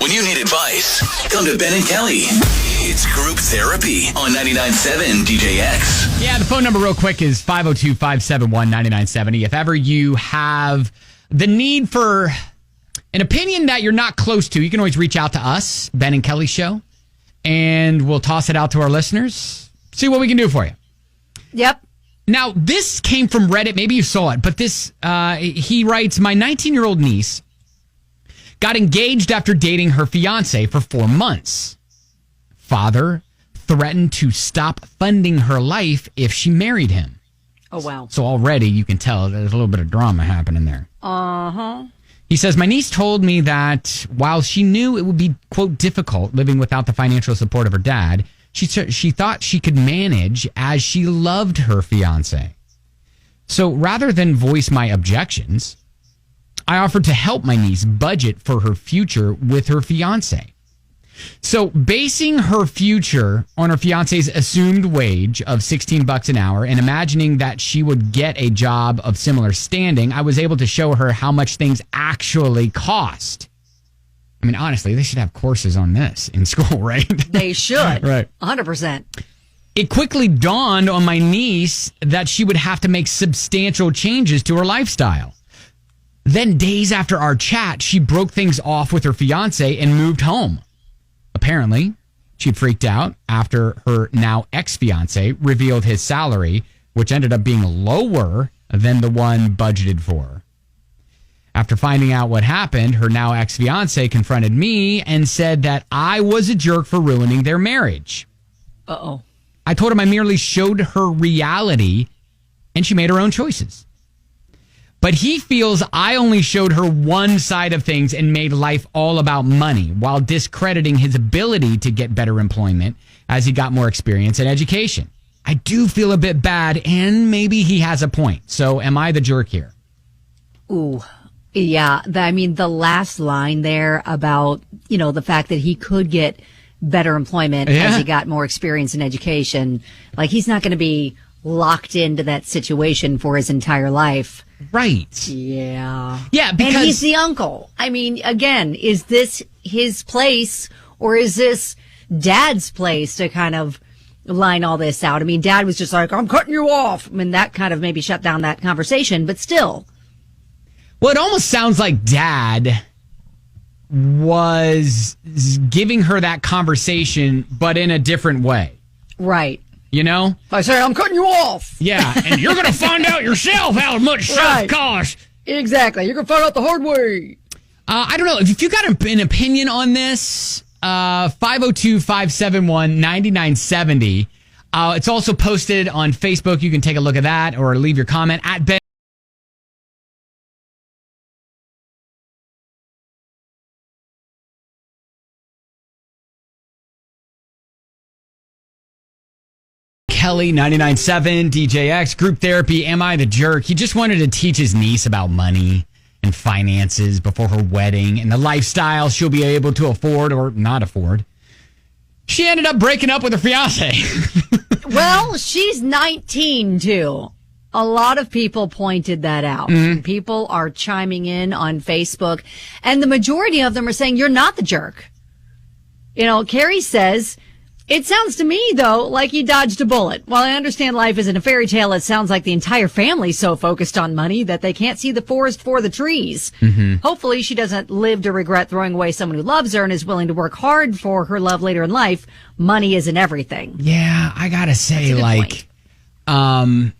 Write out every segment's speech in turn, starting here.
When you need advice, come to Ben and Kelly. It's group therapy on 99.7 DJX. Yeah, the phone number real quick is 502-571-9970. If ever you have the need for an opinion that you're not close to, you can always reach out to us, Ben and Kelly Show, and we'll toss it out to our listeners, see what we can do for you. Yep. Now, this came from Reddit. Maybe you saw it, but he writes, my 19-year-old niece got engaged after dating her fiancé for 4 months. Father threatened to stop funding her life if she married him. Oh, wow. So already you can tell there's a little bit of drama happening there. Uh-huh. He says, my niece told me that while she knew it would be, quote, difficult living without the financial support of her dad, she thought she could manage as she loved her fiancé. So rather than voice my objections, I offered to help my niece budget for her future with her fiancé. So basing her future on her fiancé's assumed wage of $16 an hour and imagining that she would get a job of similar standing, I was able to show her how much things actually cost. I mean, honestly, they should have courses on this in school, right? They should. Right. 100%. It quickly dawned on my niece that she would have to make substantial changes to her lifestyle. Then days after our chat, she broke things off with her fiancé and moved home. Apparently, she freaked out after her now ex-fiancé revealed his salary, which ended up being lower than the one budgeted for. After finding out what happened, her now ex-fiancé confronted me and said that I was a jerk for ruining their marriage. Uh-oh. I told him I merely showed her reality and she made her own choices. But he feels I only showed her one side of things and made life all about money while discrediting his ability to get better employment as he got more experience and education. I do feel a bit bad, and maybe he has a point. So am I the jerk here? Ooh, yeah. The last line there about, the fact that he could get better employment as he got more experience and education. Like, he's not going to be locked into that situation for his entire life. Right. Yeah. Yeah, because... And he's the uncle. I mean, again, is this his place or is this dad's place to kind of line all this out? I mean, dad was just like, I'm cutting you off. I mean, that kind of maybe shut down that conversation, but still. Well, it almost sounds like dad was giving her that conversation, but in a different way. Right. You know? I say, I'm cutting you off. Yeah, and you're going to find out yourself how much stuff costs. Exactly. You're going to find out the hard way. I don't know. If you got an opinion on this, 502-571-9970. It's also posted on Facebook. You can take a look at that or leave your comment at Ben. Kelly, 99.7, DJX, group therapy, am I the jerk? He just wanted to teach his niece about money and finances before her wedding and the lifestyle she'll be able to afford or not afford. She ended up breaking up with her fiancé. Well, she's 19, too. A lot of people pointed that out. Mm-hmm. People are chiming in on Facebook, and the majority of them are saying, you're not the jerk. Carrie says... It sounds to me, though, like he dodged a bullet. While I understand life isn't a fairy tale, it sounds like the entire family's so focused on money that they can't see the forest for the trees. Mm-hmm. Hopefully she doesn't live to regret throwing away someone who loves her and is willing to work hard for her love later in life. Money isn't everything. Yeah, I gotta say, when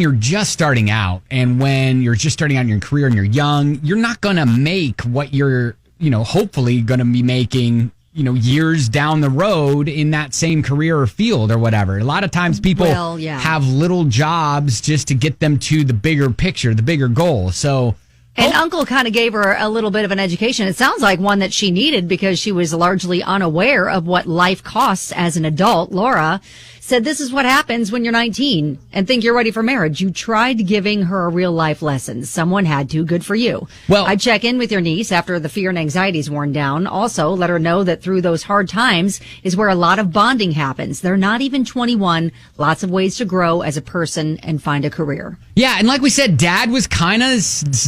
you're just starting out and when you're just starting out in your career and you're young, you're not gonna make what you're, hopefully gonna be making years down the road in that same career or field or whatever. A lot of times people have little jobs just to get them to the bigger picture, the bigger goal. So, and Uncle kind of gave her a little bit of an education. It sounds like one that she needed because she was largely unaware of what life costs as an adult. Laura said this is what happens when you're 19 and think you're ready for marriage. You tried giving her a real life lesson. Someone had to. Good for you. Well, I'd check in with your niece after the fear and anxiety's worn down. Also, let her know that through those hard times is where a lot of bonding happens. They're not even 21. Lots of ways to grow as a person and find a career. Yeah, and like we said, Dad was kind of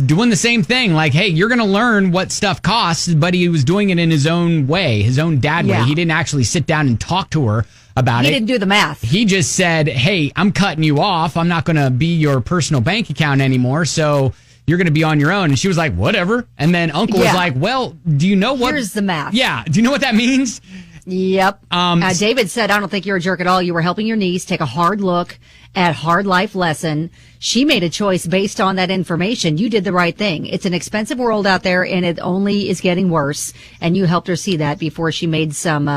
doing the same thing. Like, hey, you're going to learn what stuff costs, but he was doing it in his own way, his own dad way. He didn't actually sit down and talk to her about it. He didn't do the math. He just said, hey, I'm cutting you off. I'm not going to be your personal bank account anymore, so you're going to be on your own. And she was like, whatever. And then Uncle was like, well, do you know what? Here's the math. Yeah. Do you know what that means? Yep. David said, I don't think you're a jerk at all. You were helping your niece take a hard look at hard life lesson. She made a choice based on that information. You did the right thing. It's an expensive world out there and it only is getting worse. And you helped her see that before she made made some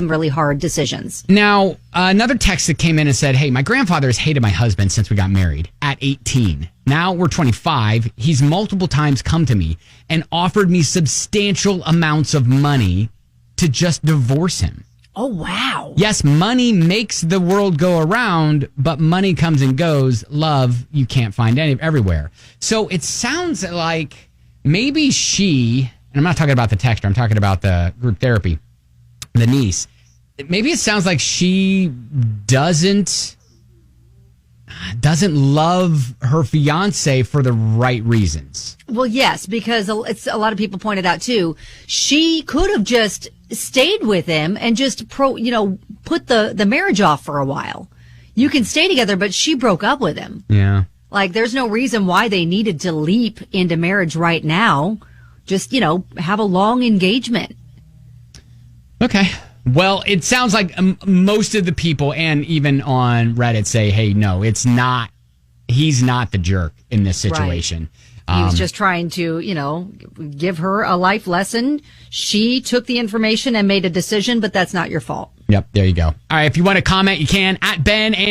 really hard decisions. Now, another text that came in and said, hey, my grandfather has hated my husband since we got married at 18. Now we're 25. He's multiple times come to me and offered me substantial amounts of money to just divorce him. Oh, wow. Yes, money makes the world go around, but money comes and goes. Love, you can't find everywhere. So it sounds like maybe she, and I'm not talking about the texter, I'm talking about the group therapy, the niece. Maybe it sounds like she doesn't love her fiance for the right reasons. Well, yes, because it's a lot of people pointed out too. She could have just stayed with him and just put the marriage off for a while. You can stay together, but she broke up with him. Yeah. Like there's no reason why they needed to leap into marriage right now. Just, have a long engagement. Okay. Well, it sounds like most of the people and even on Reddit say, hey, no, he's not the jerk in this situation. Right. He was just trying to, give her a life lesson. She took the information and made a decision, but that's not your fault. Yep, there you go. All right, if you want to comment, you can at Ben and